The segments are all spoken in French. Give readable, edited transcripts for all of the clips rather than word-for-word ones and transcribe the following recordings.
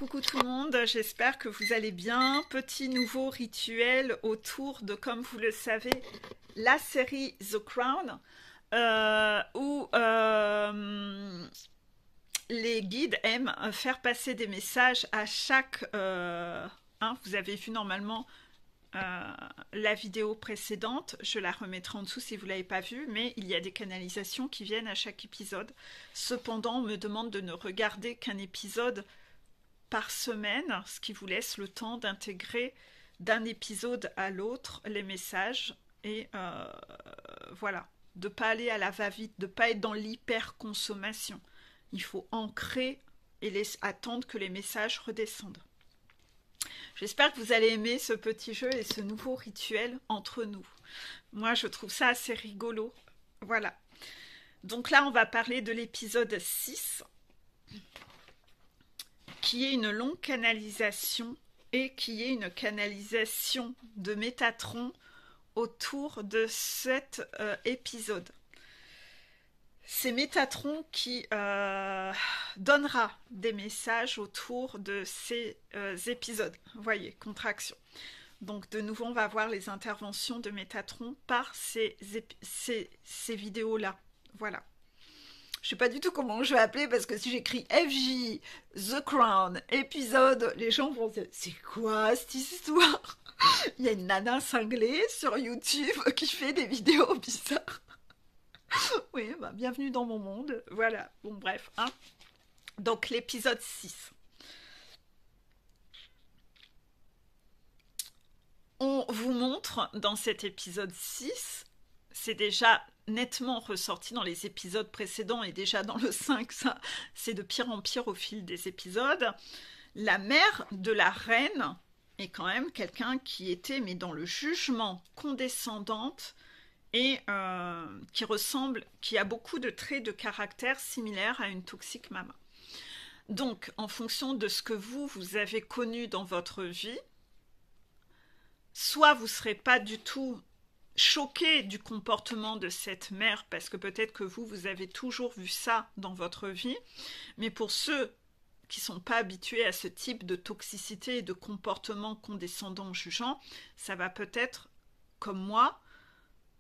coucou tout le monde, j'espère que vous allez bien. Petit nouveau rituel autour de, comme vous le savez, la série The Crown, où les guides aiment faire passer des messages à chaque... vous avez vu normalement la vidéo précédente, je la remettrai en dessous si vous ne l'avez pas vue, mais il y a des canalisations qui viennent à chaque épisode. Cependant, on me demande de ne regarder qu'un épisode par semaine, ce qui vous laisse le temps d'intégrer d'un épisode à l'autre les messages et voilà, de ne pas aller à la va-vite, de ne pas être dans l'hyper-consommation. Il faut ancrer et attendre que les messages redescendent. J'espère que vous allez aimer ce petit jeu et ce nouveau rituel entre nous. Moi, je trouve ça assez rigolo. Voilà. Donc là, on va parler de l'épisode 6, qui est une longue canalisation et qui est une canalisation de Métatron autour de cet épisode. C'est Métatron qui donnera des messages autour de ces épisodes. Vous voyez, contraction. Donc de nouveau, on va voir les interventions de Métatron par ces vidéos-là. Voilà. Je ne sais pas du tout comment je vais appeler, parce que si j'écris FJ, The Crown, épisode, les gens vont dire « C'est quoi cette histoire ?» Il y a une nana cinglée sur YouTube qui fait des vidéos bizarres. Oui, bah, bienvenue dans mon monde. Voilà, bon bref. Donc l'épisode 6. On vous montre dans cet épisode 6, c'est déjà nettement ressorti dans les épisodes précédents et déjà dans le 5, ça, c'est de pire en pire au fil des épisodes. La mère de la reine est quand même quelqu'un qui était, mais dans le jugement, condescendante, et qui a beaucoup de traits de caractère similaires à une toxic mama. Donc, en fonction de ce que vous avez connu dans votre vie, soit vous ne serez pas du tout choqué du comportement de cette mère, parce que peut-être que vous avez toujours vu ça dans votre vie, mais pour ceux qui ne sont pas habitués à ce type de toxicité et de comportement condescendant jugeant, ça va peut-être, comme moi,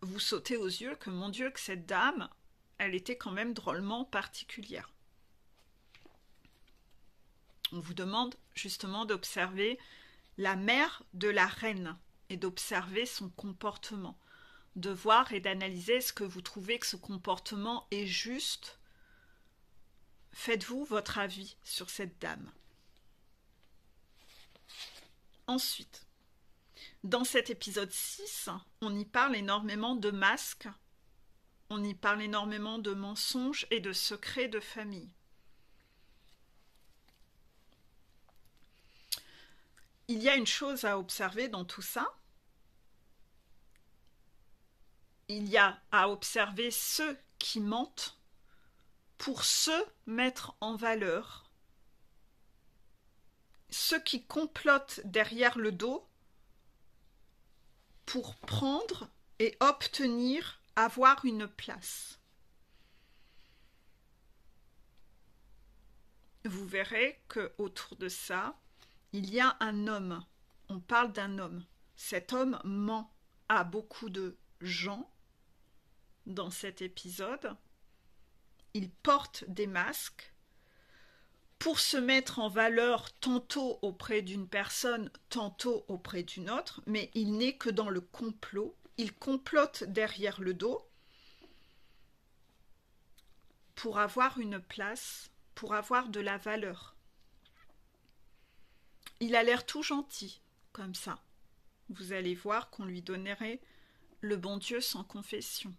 vous sautez aux yeux que, mon Dieu, que cette dame, elle était quand même drôlement particulière. On vous demande justement d'observer la mère de la reine et d'observer son comportement, de voir et d'analyser est-ce que vous trouvez que ce comportement est juste. Faites-vous votre avis sur cette dame. Ensuite, dans cet épisode 6, on y parle énormément de masques, on y parle énormément de mensonges et de secrets de famille. Il y a une chose à observer dans tout ça. Il y a à observer ceux qui mentent pour se mettre en valeur, ceux qui complotent derrière le dos pour prendre et obtenir, avoir une place. Vous verrez qu'autour de ça, il y a un homme. On parle d'un homme. Cet homme ment à beaucoup de gens dans cet épisode. Il porte des masques pour se mettre en valeur tantôt auprès d'une personne, tantôt auprès d'une autre, mais il n'est que dans le complot. Il complote derrière le dos pour avoir une place, pour avoir de la valeur. Il a l'air tout gentil, comme ça. Vous allez voir qu'on lui donnerait le bon Dieu sans confession.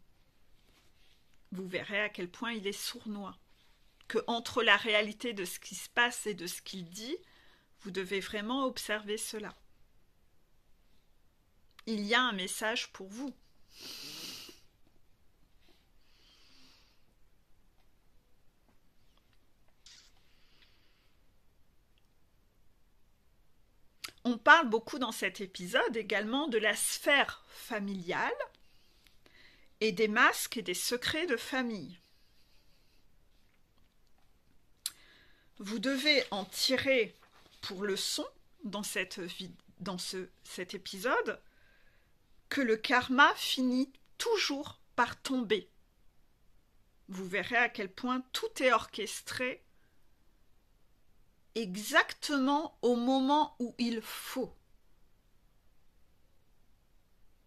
Vous verrez à quel point il est sournois. Que entre la réalité de ce qui se passe et de ce qu'il dit, vous devez vraiment observer cela. Il y a un message pour vous. On parle beaucoup dans cet épisode également de la sphère familiale et des masques et des secrets de famille. Vous devez en tirer pour leçon dans cet épisode que le karma finit toujours par tomber. Vous verrez à quel point tout est orchestré exactement au moment où il faut.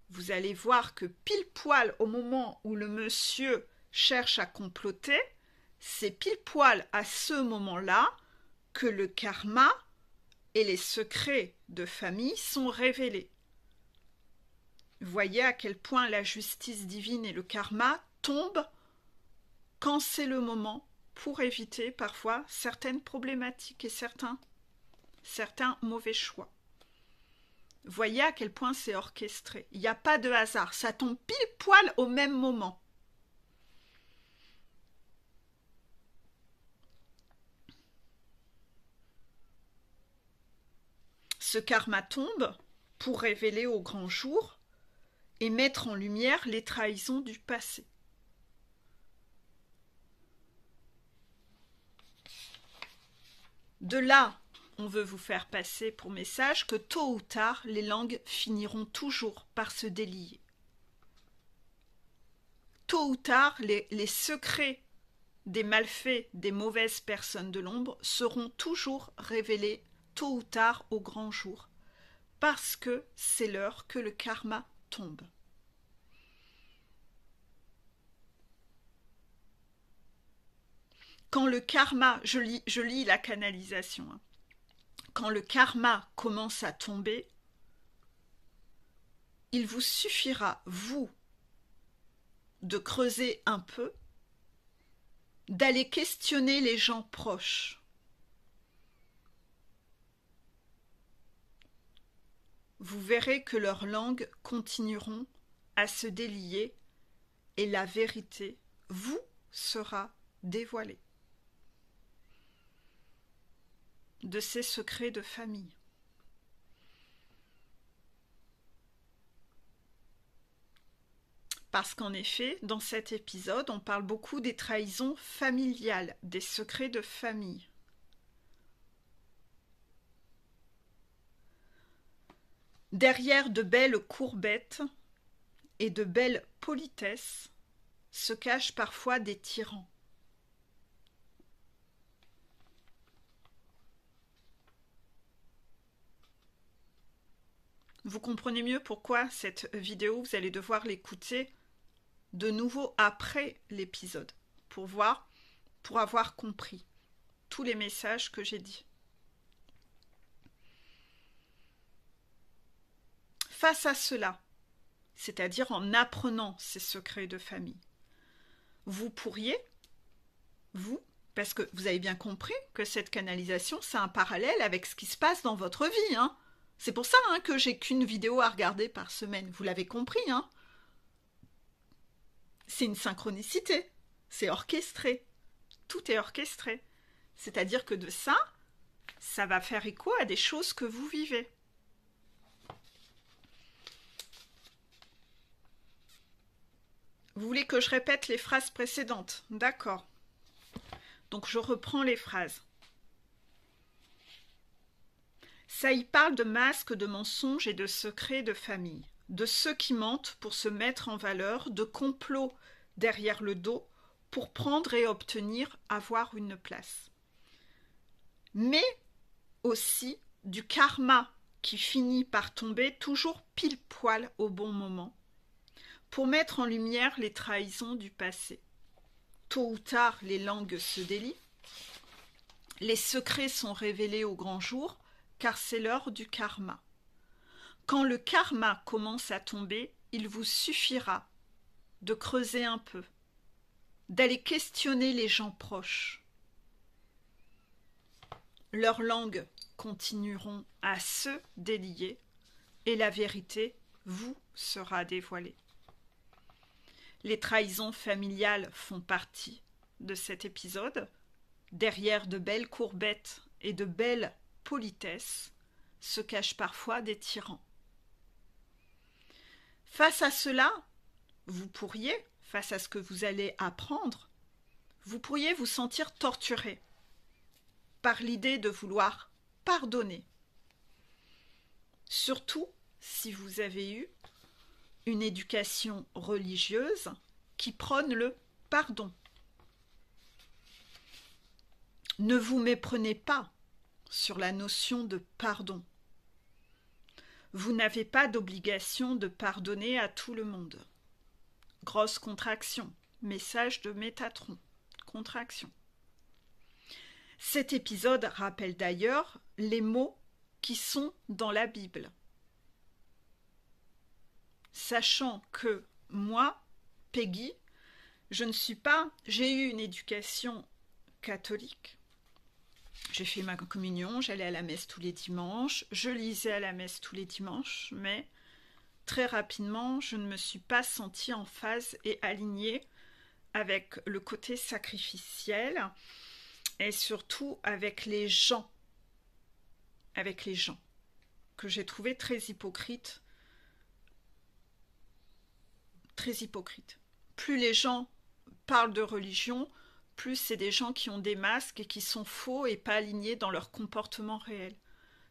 Vous allez voir que pile poil au moment où le monsieur cherche à comploter, c'est pile poil à ce moment-là que le karma et les secrets de famille sont révélés. Voyez à quel point la justice divine et le karma tombent quand c'est le moment pour éviter parfois certaines problématiques et certains mauvais choix. Voyez à quel point c'est orchestré. Il n'y a pas de hasard, ça tombe pile poil au même moment. Ce karma tombe pour révéler au grand jour et mettre en lumière les trahisons du passé. De là, on veut vous faire passer pour message que tôt ou tard, les langues finiront toujours par se délier. Tôt ou tard, les secrets des malfaits, des mauvaises personnes de l'ombre seront toujours révélés tôt ou tard au grand jour, parce que c'est l'heure que le karma tombe. Quand le karma, je lis la canalisation, hein. Quand le karma commence à tomber, il vous suffira, vous, de creuser un peu, d'aller questionner les gens proches. Vous verrez que leurs langues continueront à se délier et la vérité vous sera dévoilée de ces secrets de famille. Parce qu'en effet, dans cet épisode, on parle beaucoup des trahisons familiales, des secrets de famille. Derrière de belles courbettes et de belles politesses se cachent parfois des tyrans. Vous comprenez mieux pourquoi cette vidéo, vous allez devoir l'écouter de nouveau après l'épisode pour avoir compris tous les messages que j'ai dit. Face à cela, c'est-à-dire en apprenant ces secrets de famille, vous pourriez, parce que vous avez bien compris que cette canalisation, c'est un parallèle avec ce qui se passe dans votre vie, hein. C'est pour ça que j'ai qu'une vidéo à regarder par semaine. Vous l'avez compris, hein. C'est une synchronicité. C'est orchestré. Tout est orchestré. C'est-à-dire que de ça, ça va faire écho à des choses que vous vivez. Vous voulez que je répète les phrases précédentes? D'accord. Donc je reprends les phrases. Ça y parle de masques, de mensonges et de secrets de famille, de ceux qui mentent pour se mettre en valeur, de complots derrière le dos pour prendre et obtenir, avoir une place. Mais aussi du karma qui finit par tomber toujours pile poil au bon moment pour mettre en lumière les trahisons du passé. Tôt ou tard, les langues se délient, les secrets sont révélés au grand jour, car c'est l'heure du karma. Quand le karma commence à tomber, il vous suffira de creuser un peu, d'aller questionner les gens proches. Leurs langues continueront à se délier et la vérité vous sera dévoilée. Les trahisons familiales font partie de cet épisode. Derrière de belles courbettes et de belles politesse se cachent parfois des tyrans. Face à cela, vous pourriez, face à ce que vous allez apprendre, vous pourriez vous sentir torturé par l'idée de vouloir pardonner. Surtout si vous avez eu une éducation religieuse qui prône le pardon. Ne vous méprenez pas sur la notion de pardon. Vous n'avez pas d'obligation de pardonner à tout le monde. Grosse contraction. Message de Métatron. Contraction. Cet épisode rappelle d'ailleurs les mots qui sont dans la Bible. Sachant que moi, Peggy, j'ai eu une éducation catholique. J'ai fait ma communion, j'allais à la messe tous les dimanches, je lisais à la messe tous les dimanches, mais très rapidement, je ne me suis pas sentie en phase et alignée avec le côté sacrificiel et surtout avec les gens que j'ai trouvé très hypocrites. Plus les gens parlent de religion, plus c'est des gens qui ont des masques et qui sont faux et pas alignés dans leur comportement réel.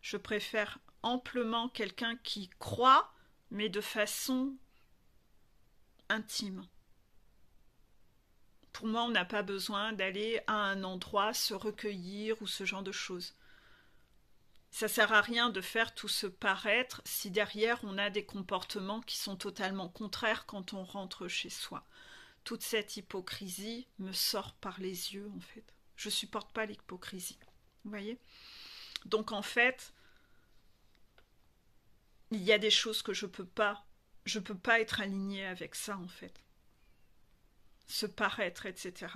Je préfère amplement quelqu'un qui croit, mais de façon intime. Pour moi, on n'a pas besoin d'aller à un endroit se recueillir ou ce genre de choses. Ça sert à rien de faire tout ce paraître si derrière on a des comportements qui sont totalement contraires quand on rentre chez soi. Toute cette hypocrisie me sort par les yeux en fait. Je supporte pas l'hypocrisie. Vous voyez ? Donc en fait, il y a des choses que je peux pas être alignée avec ça en fait. Se paraître, etc.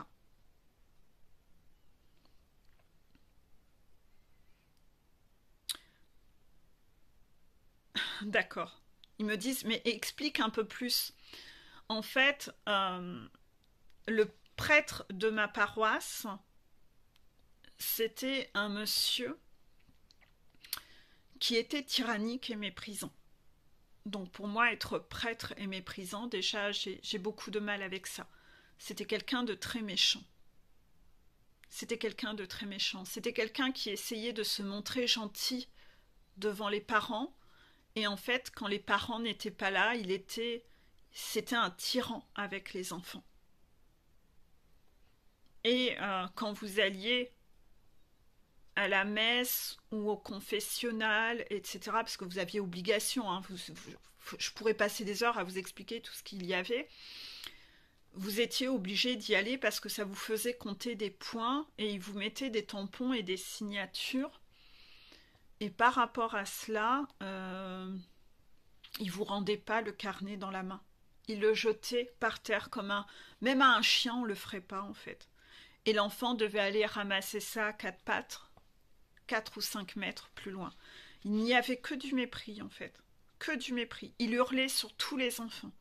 D'accord. Ils me disent, mais explique un peu plus. En fait, le prêtre de ma paroisse, c'était un monsieur qui était tyrannique et méprisant. Donc pour moi, être prêtre et méprisant, déjà, j'ai beaucoup de mal avec ça. C'était quelqu'un de très méchant. C'était quelqu'un qui essayait de se montrer gentil devant les parents. Et en fait, quand les parents n'étaient pas là, c'était un tyran avec les enfants. Et quand vous alliez à la messe ou au confessionnal, etc., parce que vous aviez obligation, hein, je pourrais passer des heures à vous expliquer tout ce qu'il y avait, vous étiez obligé d'y aller parce que ça vous faisait compter des points et ils vous mettaient des tampons et des signatures. Et par rapport à cela, ils vous rendaient pas le carnet dans la main. Ils le jetaient par terre même à un chien, on le ferait pas en fait. Et l'enfant devait aller ramasser ça à quatre pattes, 4 ou 5 mètres plus loin. Il n'y avait que du mépris en fait. Que du mépris. Il hurlait sur tous les enfants.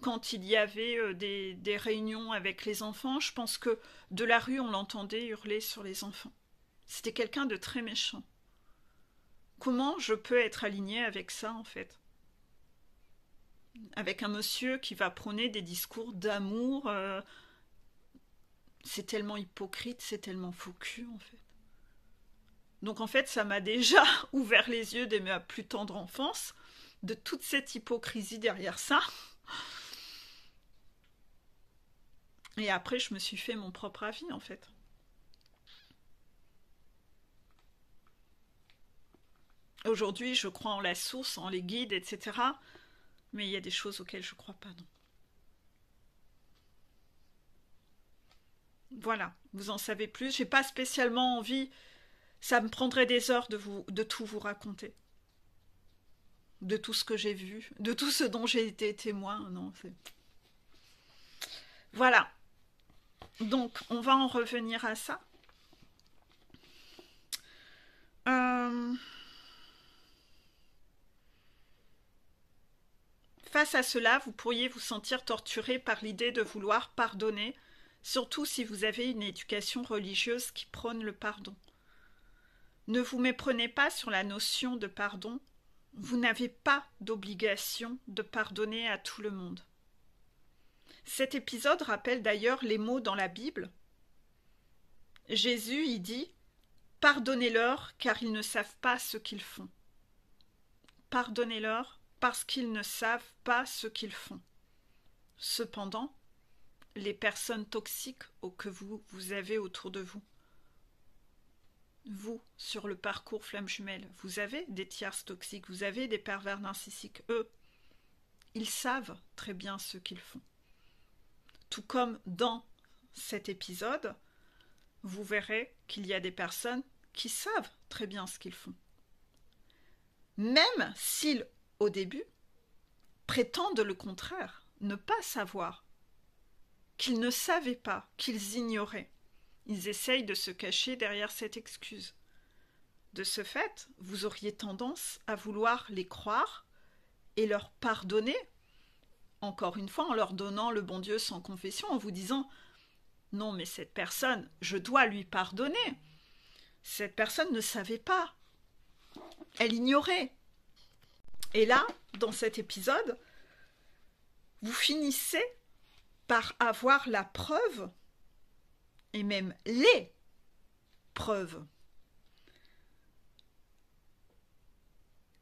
Quand il y avait des réunions avec les enfants, je pense que de la rue, on l'entendait hurler sur les enfants. C'était quelqu'un de très méchant. Comment je peux être alignée avec ça, en fait ? Avec un monsieur qui va prôner des discours d'amour, c'est tellement hypocrite, c'est tellement faux cul, en fait. Donc, en fait, ça m'a déjà ouvert les yeux dès ma plus tendre enfance, de toute cette hypocrisie derrière ça. Et après, je me suis fait mon propre avis, en fait. Aujourd'hui, je crois en la source, en les guides, etc. Mais il y a des choses auxquelles je ne crois pas, non. Voilà, vous en savez plus. J'ai pas spécialement envie. Ça me prendrait des heures de tout vous raconter. De tout ce que j'ai vu, de tout ce dont j'ai été témoin. Non, c'est... Voilà. Donc, on va en revenir à ça. Face à cela, vous pourriez vous sentir torturé par l'idée de vouloir pardonner, surtout si vous avez une éducation religieuse qui prône le pardon. Ne vous méprenez pas sur la notion de pardon. Vous n'avez pas d'obligation de pardonner à tout le monde. Cet épisode rappelle d'ailleurs les mots dans la Bible. Jésus y dit Pardonnez-leur car ils ne savent pas ce qu'ils font. Pardonnez-leur parce qu'ils ne savent pas ce qu'ils font. Cependant, les personnes toxiques que vous avez autour de vous, vous, sur le parcours flamme jumelle, vous avez des tierces toxiques, vous avez des pervers narcissiques. Eux, ils savent très bien ce qu'ils font. Tout comme dans cet épisode, vous verrez qu'il y a des personnes qui savent très bien ce qu'ils font. Même s'ils, au début, prétendent le contraire, ne pas savoir, qu'ils ne savaient pas, qu'ils ignoraient. Ils essayent de se cacher derrière cette excuse. De ce fait, vous auriez tendance à vouloir les croire et leur pardonner, encore une fois en leur donnant le bon Dieu sans confession, en vous disant « Non, mais cette personne, je dois lui pardonner. Cette personne ne savait pas. Elle ignorait. » Et là, dans cet épisode, vous finissez par avoir la preuve, et même les preuves,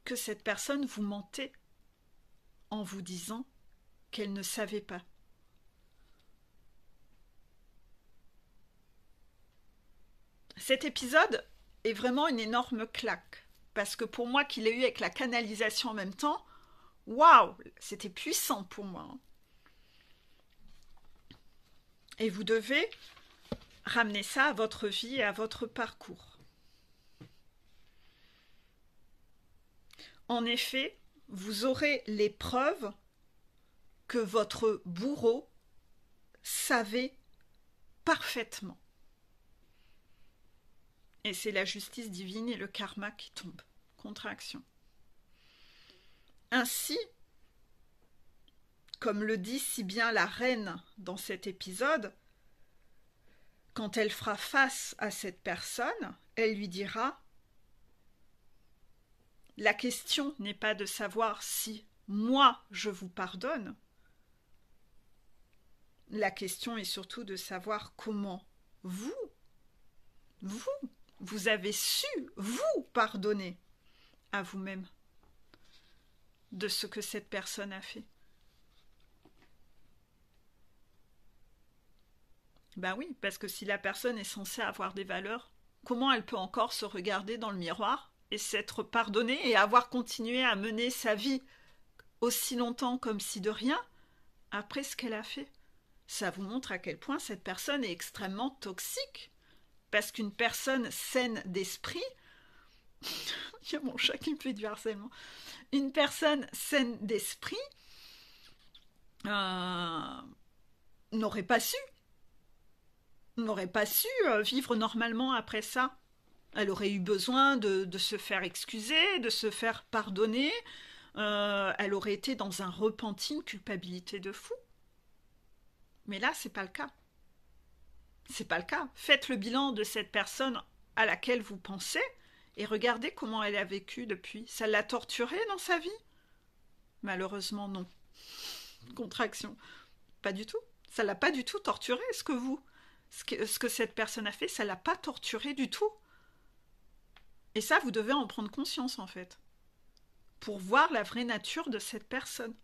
que cette personne vous mentait en vous disant qu'elle ne savait pas. Cet épisode est vraiment une énorme claque, parce que pour moi, qu'il ait eu avec la canalisation en même temps, waouh, c'était puissant pour moi. Et vous devez ramener ça à votre vie et à votre parcours. En effet, vous aurez les preuves que votre bourreau savait parfaitement. Et c'est la justice divine et le karma qui tombent. Contraction. Ainsi, comme le dit si bien la reine dans cet épisode, quand elle fera face à cette personne, elle lui dira « La question n'est pas de savoir si moi je vous pardonne, la question est surtout de savoir comment vous avez su, vous, pardonner à vous-même de ce que cette personne a fait. » Ben oui, parce que si la personne est censée avoir des valeurs, comment elle peut encore se regarder dans le miroir et s'être pardonnée et avoir continué à mener sa vie aussi longtemps comme si de rien après ce qu'elle a fait? Ça vous montre à quel point cette personne est extrêmement toxique. Parce qu'une personne saine d'esprit, il y a mon chat qui me fait du harcèlement, une personne saine d'esprit n'aurait pas su vivre normalement après ça. Elle aurait eu besoin de se faire excuser, de se faire pardonner. Elle aurait été dans un repenti, une culpabilité de fou. Mais là, c'est pas le cas. C'est pas le cas. Faites le bilan de cette personne à laquelle vous pensez et regardez comment elle a vécu depuis. Ça l'a torturée dans sa vie? Malheureusement, non. Contraction. Pas du tout. Ça l'a pas du tout torturée, ce que cette personne a fait, ça l'a pas torturée du tout. Et ça, vous devez en prendre conscience, en fait, pour voir la vraie nature de cette personne.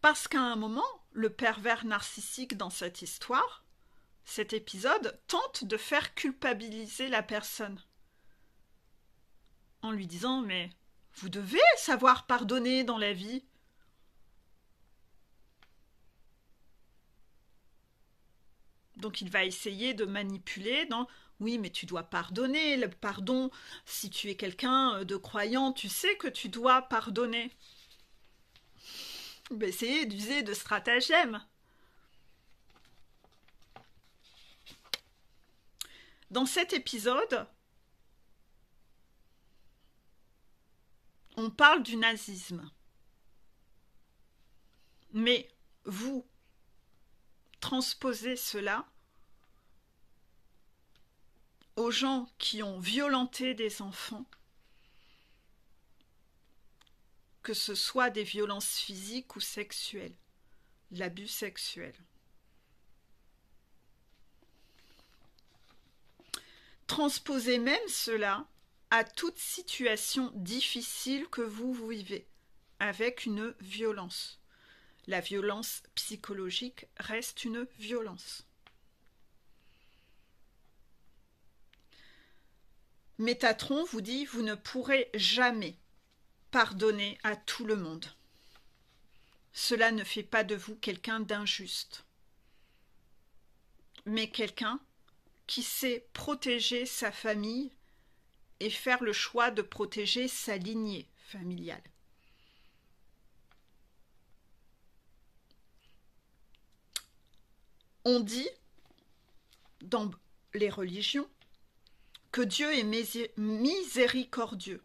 Parce qu'à un moment, le pervers narcissique dans cette histoire, cet épisode, tente de faire culpabiliser la personne. En lui disant, mais vous devez savoir pardonner dans la vie. Donc il va essayer de manipuler dans « oui, mais tu dois pardonner, le pardon, si tu es quelqu'un de croyant, tu sais que tu dois pardonner. » Il va essayer d'user de stratagèmes. Dans cet épisode, on parle du nazisme. Mais vous transposez cela aux gens qui ont violenté des enfants, que ce soit des violences physiques ou sexuelles, l'abus sexuel. Transposez même cela à toute situation difficile que vous vivez, avec une violence. La violence psychologique reste une violence. Métatron vous dit, vous ne pourrez jamais pardonner à tout le monde. Cela ne fait pas de vous quelqu'un d'injuste, mais quelqu'un qui sait protéger sa famille et faire le choix de protéger sa lignée familiale. On dit, dans les religions, que Dieu est miséricordieux.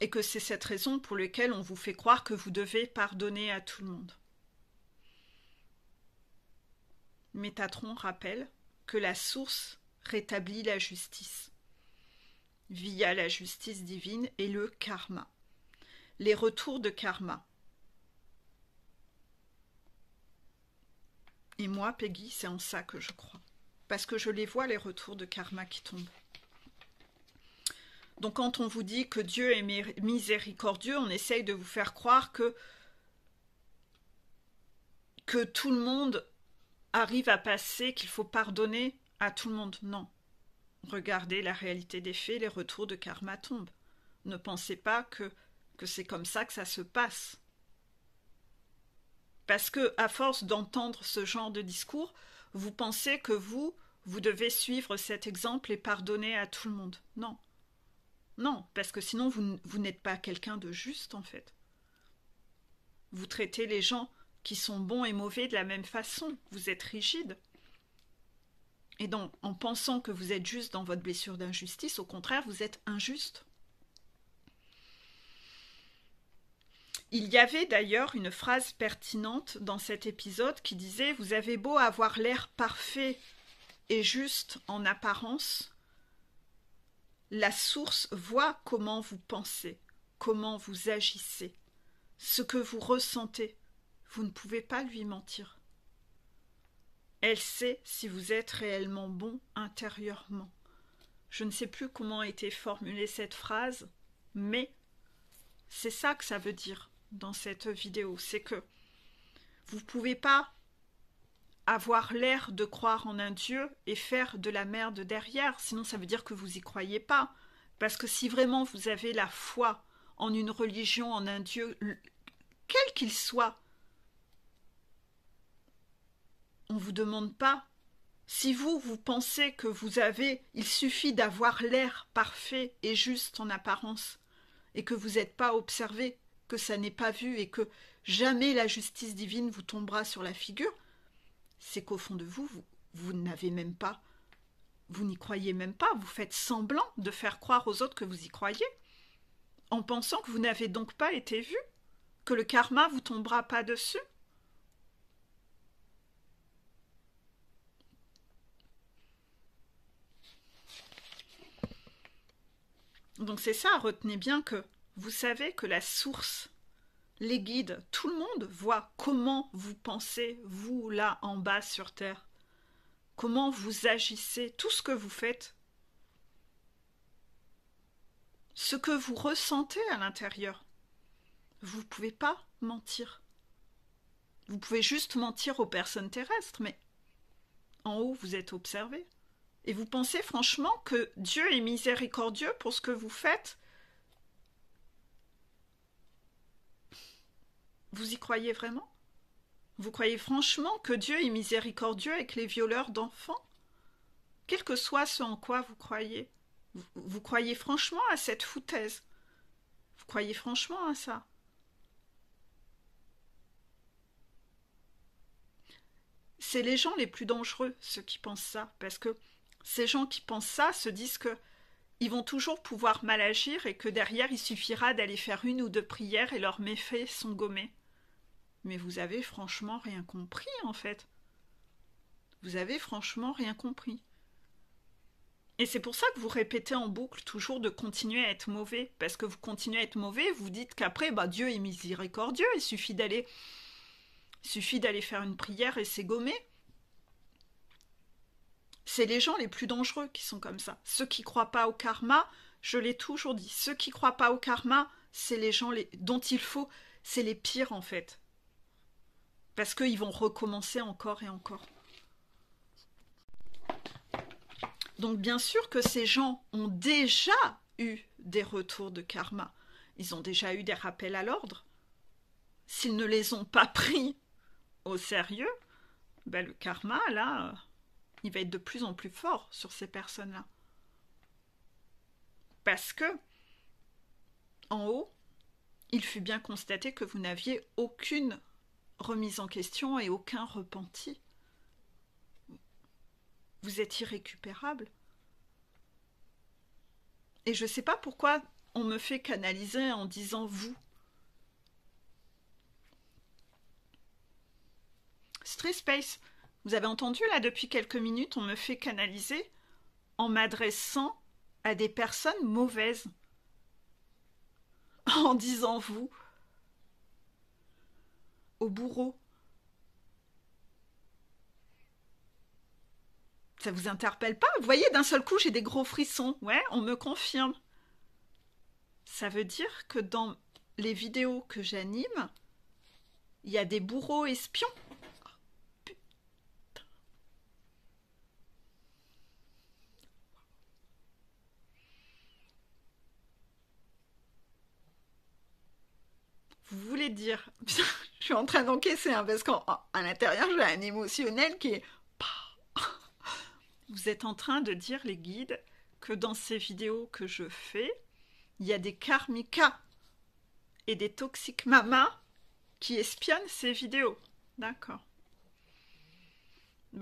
Et que c'est cette raison pour laquelle on vous fait croire que vous devez pardonner à tout le monde. Métatron rappelle que la source rétablit la justice, via la justice divine et le karma. Les retours de karma. Et moi, Peggy, c'est en ça que je crois. Parce que je les vois, les retours de karma qui tombent. Donc quand on vous dit que Dieu est miséricordieux, on essaye de vous faire croire que tout le monde arrive à passer, qu'il faut pardonner à tout le monde. Non. Regardez la réalité des faits, les retours de karma tombent. Ne pensez pas que c'est comme ça que ça se passe. Parce que, à force d'entendre ce genre de discours, vous pensez que vous devez suivre cet exemple et pardonner à tout le monde. Non. Non, parce que sinon vous n'êtes pas quelqu'un de juste, en fait. Vous traitez les gens qui sont bons et mauvais de la même façon. Vous êtes rigide. Et donc, en pensant que vous êtes juste dans votre blessure d'injustice, au contraire, vous êtes injuste. Il y avait d'ailleurs une phrase pertinente dans cet épisode qui disait « Vous avez beau avoir l'air parfait et juste en apparence, la source voit comment vous pensez, comment vous agissez, ce que vous ressentez. Vous ne pouvez pas lui mentir. Elle sait si vous êtes réellement bon intérieurement. » Je ne sais plus comment a été formulée cette phrase, mais c'est ça que ça veut dire dans cette vidéo. C'est que vous ne pouvez pas avoir l'air de croire en un Dieu et faire de la merde derrière, sinon ça veut dire que vous n'y croyez pas. Parce que si vraiment vous avez la foi en une religion, en un Dieu, quel qu'il soit, on ne vous demande pas. Si vous pensez que il suffit d'avoir l'air parfait et juste en apparence, et que vous n'êtes pas observé, que ça n'est pas vu, et que jamais la justice divine vous tombera sur la figure, c'est qu'au fond de vous, vous n'avez même pas, vous n'y croyez même pas, vous faites semblant de faire croire aux autres que vous y croyez, en pensant que vous n'avez donc pas été vu, que le karma vous tombera pas dessus. Donc c'est ça, retenez bien que vous savez que la source, les guides, tout le monde voit comment vous pensez, vous là en bas sur Terre, comment vous agissez, tout ce que vous faites, ce que vous ressentez à l'intérieur. Vous ne pouvez pas mentir. Vous pouvez juste mentir aux personnes terrestres, mais en haut, vous êtes observé. Et vous pensez franchement que Dieu est miséricordieux pour ce que vous faites? Vous y croyez vraiment? Vous croyez franchement que Dieu est miséricordieux avec les violeurs d'enfants? Quel que soit ce en quoi vous croyez, vous croyez franchement à cette foutaise? Vous croyez franchement à ça? C'est les gens les plus dangereux, ceux qui pensent ça, parce que ces gens qui pensent ça se disent que ils vont toujours pouvoir mal agir et que derrière il suffira d'aller faire une ou deux prières et leurs méfaits sont gommés. Mais vous avez franchement rien compris en fait. Vous avez franchement rien compris. Et c'est pour ça que vous répétez en boucle toujours de continuer à être mauvais, parce que vous continuez à être mauvais, vous dites qu'après Dieu est miséricordieux, il suffit d'aller faire une prière et c'est gommé. C'est les gens les plus dangereux qui sont comme ça. Ceux qui croient pas au karma, je l'ai toujours dit, ceux qui croient pas au karma, c'est les gens dont il faut, c'est les pires en fait. Parce qu'ils vont recommencer encore et encore. Donc bien sûr que ces gens ont déjà eu des retours de karma. Ils ont déjà eu des rappels à l'ordre. S'ils ne les ont pas pris au sérieux, ben le karma, là, il va être de plus en plus fort sur ces personnes-là. Parce que, en haut, il fut bien constaté que vous n'aviez aucune remise en question et aucun repenti. Vous êtes irrécupérable. Et je ne sais pas pourquoi on me fait canaliser en disant vous. Street Space, vous avez entendu là depuis quelques minutes, on me fait canaliser en m'adressant à des personnes mauvaises. En disant vous. Au bourreau. Ça vous interpelle pas? Vous voyez, d'un seul coup, j'ai des gros frissons. Ouais, on me confirme. Ça veut dire que dans les vidéos que j'anime, il y a des bourreaux espions. Oh, putain. Vous voulez dire... Je suis en train d'encaisser, hein, parce qu'à l'intérieur, j'ai un émotionnel qui est... Vous êtes en train de dire, les guides, que dans ces vidéos que je fais, il y a des karmikas et des toxiques mamas qui espionnent ces vidéos. D'accord.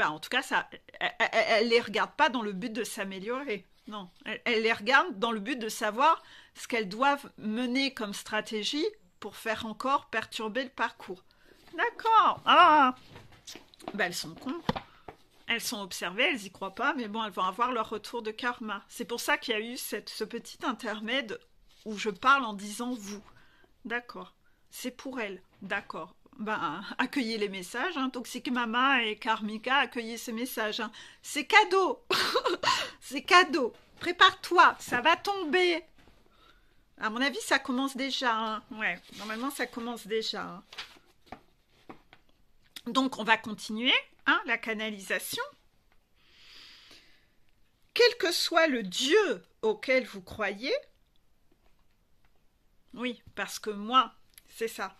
En tout cas, elle les regarde pas dans le but de s'améliorer. Non, elle les regarde dans le but de savoir ce qu'elles doivent mener comme stratégie pour faire encore perturber le parcours. D'accord. Ah, elles sont cons. Elles sont observées, elles y croient pas, mais bon, elles vont avoir leur retour de karma. C'est pour ça qu'il y a eu ce petit intermède où je parle en disant vous. D'accord. C'est pour elles. D'accord. Accueillez les messages, hein. Toxic Mama et Karmika, accueillez ces messages. Hein. C'est cadeau. C'est cadeau. Prépare-toi, ça va tomber. À mon avis, ça commence déjà. Hein. Ouais, normalement, ça commence déjà. Hein. Donc, on va continuer. La canalisation. Quel que soit le Dieu auquel vous croyez, oui, parce que moi, c'est ça,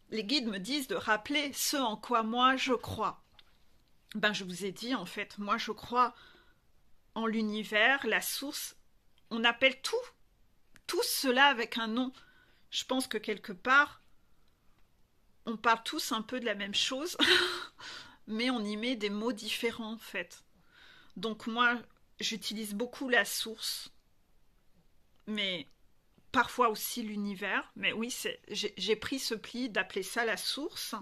les guides me disent de rappeler ce en quoi moi je crois. Je vous ai dit, en fait, moi je crois en l'univers, la source, on appelle tout cela avec un nom. Je pense que quelque part, on parle tous un peu de la même chose, mais on y met des mots différents en fait. Donc moi, j'utilise beaucoup la source, mais parfois aussi l'univers. Mais oui, j'ai pris ce pli d'appeler ça la source.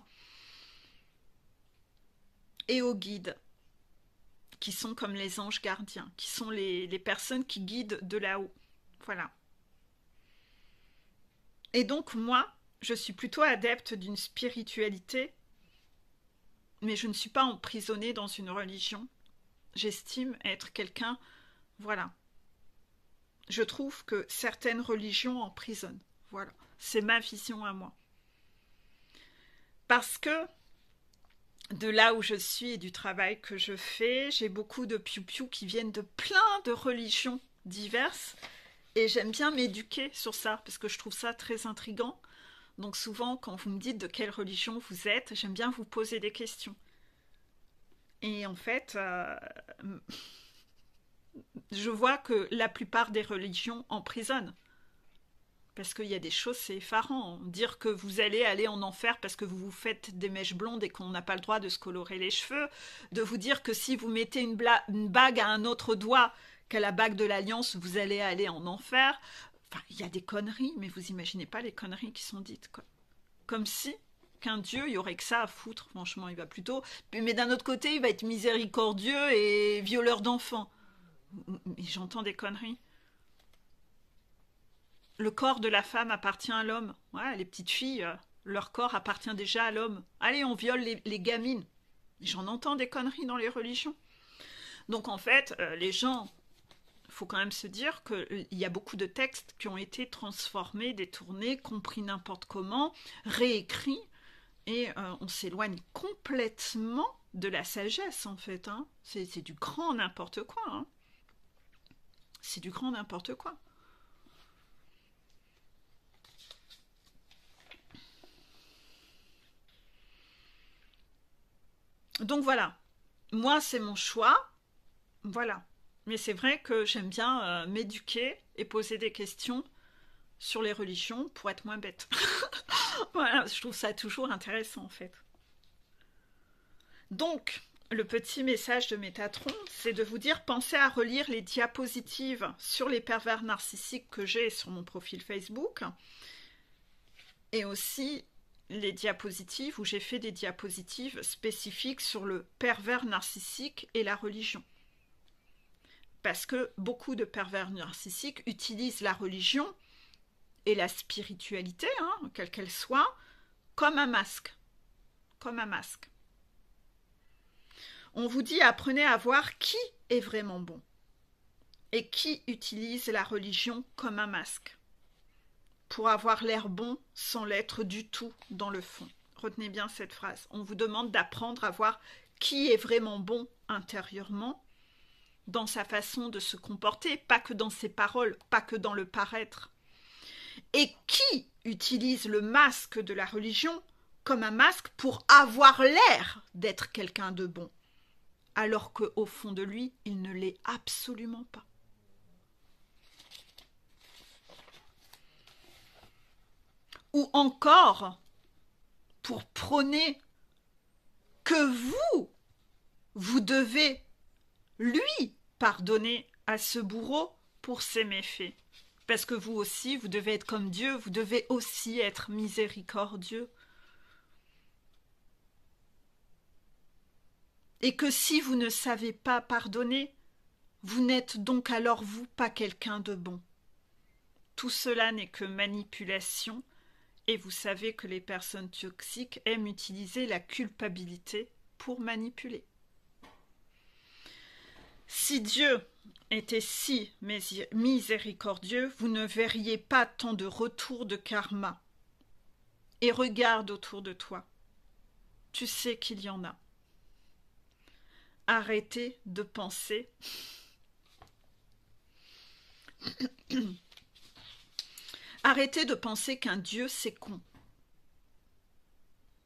Et aux guides, qui sont comme les anges gardiens, qui sont les personnes qui guident de là-haut. Voilà. Et donc moi, je suis plutôt adepte d'une spiritualité, mais je ne suis pas emprisonnée dans une religion. J'estime être quelqu'un, voilà. Je trouve que certaines religions emprisonnent. Voilà. C'est ma vision à moi. Parce que de là où je suis et du travail que je fais, j'ai beaucoup de piou-piou qui viennent de plein de religions diverses. Et j'aime bien m'éduquer sur ça, parce que je trouve ça très intriguant. Donc souvent, quand vous me dites de quelle religion vous êtes, j'aime bien vous poser des questions. Et en fait, je vois que la plupart des religions emprisonnent. Parce qu'il y a des choses, c'est effarant. Dire que vous allez aller en enfer parce que vous vous faites des mèches blondes et qu'on n'a pas le droit de se colorer les cheveux. De vous dire que si vous mettez une bague à un autre doigt qu'à la bague de l'alliance, vous allez aller en enfer. Enfin, il y a des conneries, mais vous imaginez pas les conneries qui sont dites, quoi. Comme si qu'un dieu, il y aurait que ça à foutre, franchement, il va plutôt... Mais d'un autre côté, il va être miséricordieux et violeur d'enfants. Mais j'entends des conneries. Le corps de la femme appartient à l'homme. Ouais, les petites filles, leur corps appartient déjà à l'homme. Allez, on viole les gamines. J'en entends des conneries dans les religions. Donc en fait, les gens, il faut quand même se dire qu'il y a beaucoup de textes qui ont été transformés, détournés, compris n'importe comment, réécrits, et on s'éloigne complètement de la sagesse en fait. Hein. C'est du grand n'importe quoi. Hein. C'est du grand n'importe quoi. Donc voilà, moi c'est mon choix, voilà. Mais c'est vrai que j'aime bien m'éduquer et poser des questions sur les religions pour être moins bête. Voilà, je trouve ça toujours intéressant en fait. Donc, le petit message de Métatron, c'est de vous dire, pensez à relire les diapositives sur les pervers narcissiques que j'ai sur mon profil Facebook, et aussi les diapositives où j'ai fait des diapositives spécifiques sur le pervers narcissique et la religion. Parce que beaucoup de pervers narcissiques utilisent la religion et la spiritualité, hein, quelle qu'elle soit, comme un masque. Comme un masque. On vous dit, apprenez à voir qui est vraiment bon et qui utilise la religion comme un masque pour avoir l'air bon sans l'être du tout dans le fond. Retenez bien cette phrase. On vous demande d'apprendre à voir qui est vraiment bon intérieurement dans sa façon de se comporter, pas que dans ses paroles, pas que dans le paraître. Et qui utilise le masque de la religion comme un masque pour avoir l'air d'être quelqu'un de bon, alors qu'au fond de lui, il ne l'est absolument pas. Ou encore, pour prôner que vous devez lui pardonner à ce bourreau pour ses méfaits. Parce que vous aussi, vous devez être comme Dieu, vous devez aussi être miséricordieux. Et que si vous ne savez pas pardonner, vous n'êtes donc alors vous pas quelqu'un de bon. Tout cela n'est que manipulation, et vous savez que les personnes toxiques aiment utiliser la culpabilité pour manipuler. Si Dieu était si miséricordieux, vous ne verriez pas tant de retours de karma. Et regarde autour de toi. Tu sais qu'il y en a. Arrêtez de penser. Arrêtez de penser qu'un Dieu c'est con.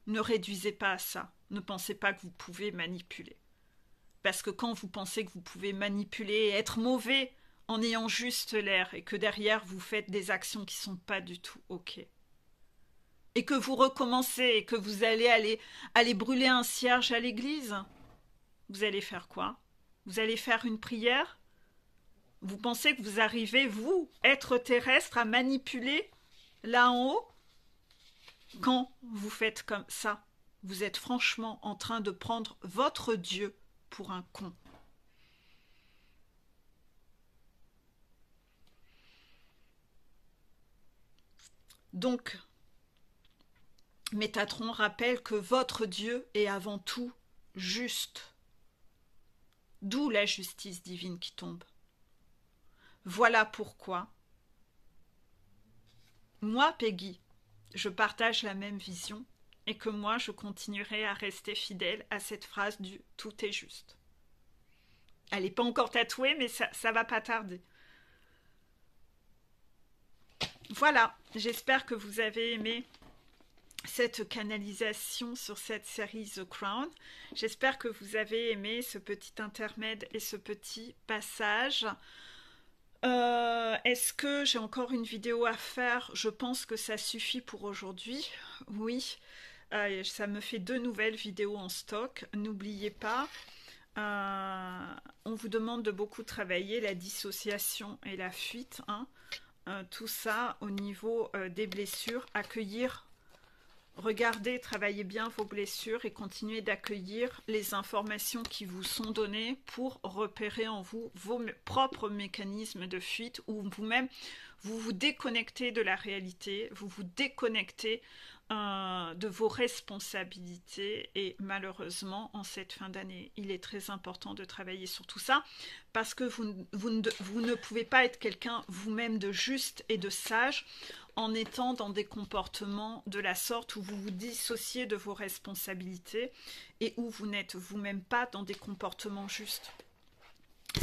Ne réduisez pas à ça. Ne pensez pas que vous pouvez manipuler. Parce que quand vous pensez que vous pouvez manipuler et être mauvais en ayant juste l'air et que derrière vous faites des actions qui ne sont pas du tout ok, et que vous recommencez et que vous allez aller brûler un cierge à l'église, vous allez faire quoi? Vous allez faire une prière? Vous pensez que vous arrivez, vous, être terrestre, à manipuler là en haut? Quand vous faites comme ça, vous êtes franchement en train de prendre votre Dieu pour un con. Donc, Métatron rappelle que votre Dieu est avant tout juste. D'où la justice divine qui tombe. Voilà pourquoi, moi, Peggy, je partage la même vision et que moi, je continuerai à rester fidèle à cette phrase du « tout est juste ». Elle n'est pas encore tatouée, mais ça va pas tarder. Voilà, j'espère que vous avez aimé cette canalisation sur cette série The Crown. J'espère que vous avez aimé ce petit intermède et ce petit passage. Est-ce que j'ai encore une vidéo à faire? Je pense que ça suffit pour aujourd'hui. Oui, ça me fait 2 nouvelles vidéos en stock. N'oubliez pas, on vous demande de beaucoup travailler la dissociation et la fuite. Hein. Tout ça au niveau des blessures. Accueillir, regardez, travaillez bien vos blessures et continuez d'accueillir les informations qui vous sont données pour repérer en vous vos propres mécanismes de fuite ou vous-même vous vous déconnectez de la réalité, vous vous déconnectez de vos responsabilités et malheureusement en cette fin d'année il est très important de travailler sur tout ça parce que vous ne pouvez pas être quelqu'un vous-même de juste et de sage en étant dans des comportements de la sorte où vous vous dissociez de vos responsabilités et où vous n'êtes vous-même pas dans des comportements justes.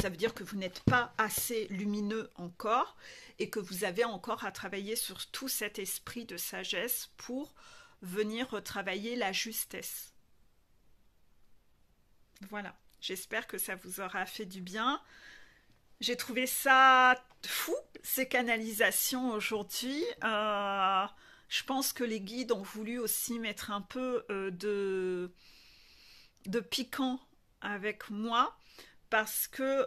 Ça veut dire que vous n'êtes pas assez lumineux encore et que vous avez encore à travailler sur tout cet esprit de sagesse pour venir retravailler la justesse. Voilà, j'espère que ça vous aura fait du bien. J'ai trouvé ça fou, ces canalisations aujourd'hui. Je pense que les guides ont voulu aussi mettre un peu de piquant avec moi parce que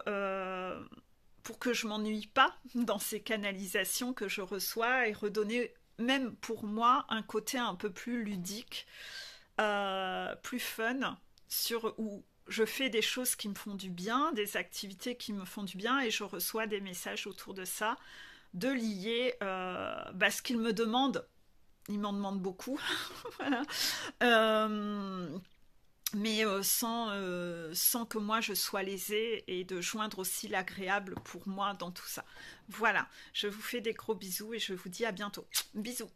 pour que je m'ennuie pas dans ces canalisations que je reçois et redonner même pour moi un côté un peu plus ludique, plus fun, où je fais des choses qui me font du bien, des activités qui me font du bien et je reçois des messages autour de ça, de lier ce qu'ils me demandent. Ils m'en demandent beaucoup. Voilà. Mais sans que moi je sois lésée et de joindre aussi l'agréable pour moi dans tout ça. Voilà, je vous fais des gros bisous et je vous dis à bientôt. Bisous.